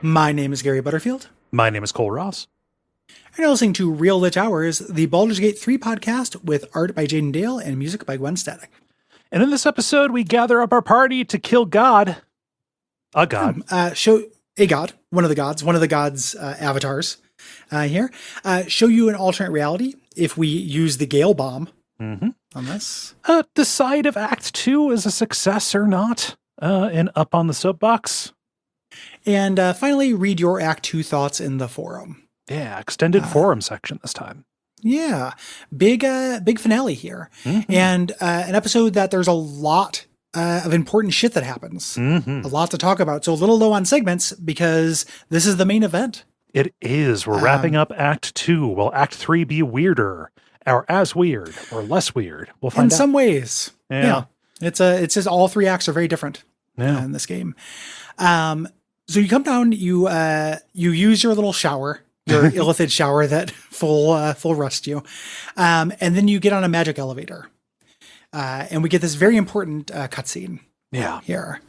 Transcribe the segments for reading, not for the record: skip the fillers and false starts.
My name is Gary Butterfield. My name is Cole Ross. And you're listening to Real Lich Hours, the Baldur's Gate 3 podcast with art by Jaden Dale and music by Gwen Static. And in this episode, we gather up our party to kill God. A god. One of the gods' avatars here. Show you an alternate reality if we use the Gale bomb on this. Decide if Act 2 is a success or not. And up on the Soapbox. And finally, read your Act 2 thoughts in the forum. Yeah, extended forum section this time. Yeah, big finale here. And an episode that there's a lot of important shit that happens. A lot to talk about. So a little low on segments because this is the main event. It is. We're wrapping up Act 2. Will Act 3 be weirder? Or as weird? Or less weird? We'll find out. In some ways. Yeah. It's just all three acts are very different in this game. So you come down, you use your little shower, your illithid shower that full rust you. And then you get on a magic elevator. And we get this very important cutscene. Yeah. Here.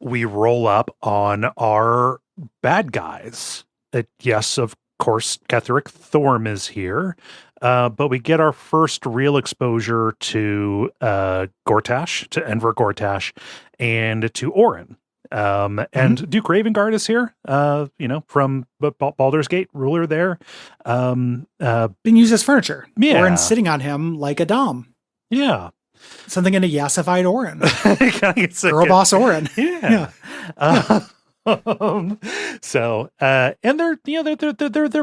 We roll up on our bad guys. Yes, of course, Ketheric Thorm is here. But we get our first real exposure to Gortash, to Enver Gortash, and to Orin. And Duke Ravengard is here, from Baldur's Gate, ruler there. Being used as furniture. Yeah. Orin sitting on him like a dom. Yeah. Something in a yassified Orin. Girl boss Orin. Yeah. So, and they're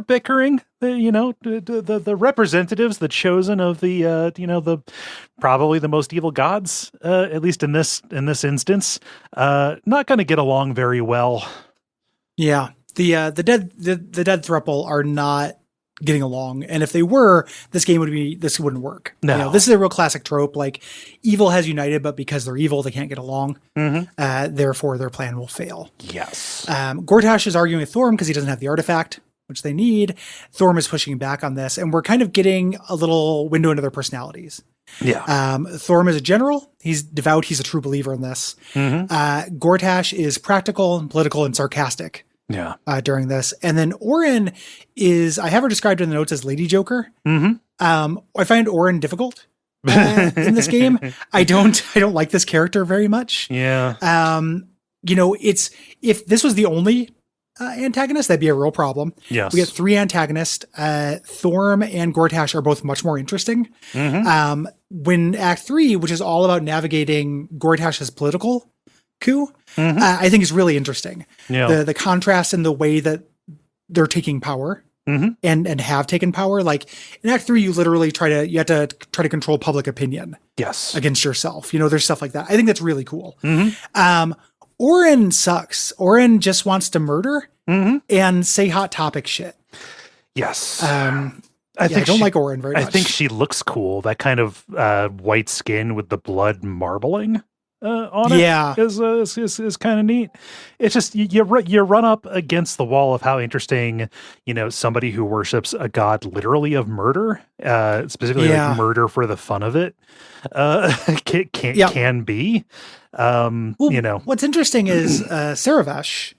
bickering, the representatives, the chosen of the probably the most evil gods, at least in this instance, not going to get along very well. Yeah. The dead throuple are not getting along. And if they were, this wouldn't work. No. This is a real classic trope. Like evil has united, but because they're evil, they can't get along. Therefore their plan will fail. Yes. Gortash is arguing with Thorm because he doesn't have the artifact, which they need. Thorm is pushing back on this, and we're kind of getting a little window into their personalities. Yeah. Thorm is a general. He's devout. He's a true believer in this. Gortash is practical and political and sarcastic. Yeah. During this. And then Orin is, I have her described in the notes as Lady Joker. I find Orin difficult in this game. I don't like this character very much. Yeah. If this was the only antagonist, that'd be a real problem. Yes. We get three antagonists. Thorm and Gortash are both much more interesting. When Act 3, which is all about navigating Gortash's political coup, I think is really interesting. Yeah. The contrast in the way that they're taking power and have taken power. Like in Act 3, you have to try to control public opinion. Yes. Against yourself. There's stuff like that. I think that's really cool. Orin sucks. Orin just wants to murder and say hot topic shit. Yes. I don't like Orin very much. I think she looks cool. That kind of white skin with the blood marbling on it is kind of neat. It's just you run up against the wall of how interesting somebody who worships a god literally of murder, specifically like murder for the fun of it, can be. What's interesting is Severock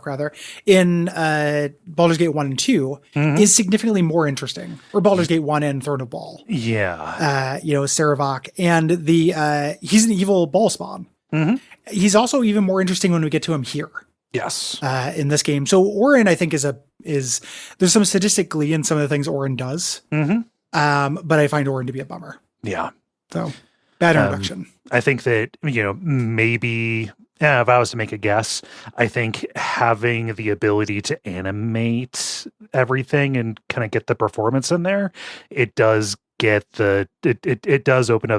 rather in Baldur's Gate 1 and 2 is significantly more interesting, or Baldur's Gate 1 and Throne of Ball. Yeah. Severock, and he's an evil ball spawn. He's also even more interesting when we get to him here. Yes. In this game. So Orin, I think is there's some sadistic glee in some of the things Orin does. But I find Orin to be a bummer. Yeah. So bad introduction. I think that, maybe if I was to make a guess, I think having the ability to animate everything and kind of get the performance in there, it does get it does open up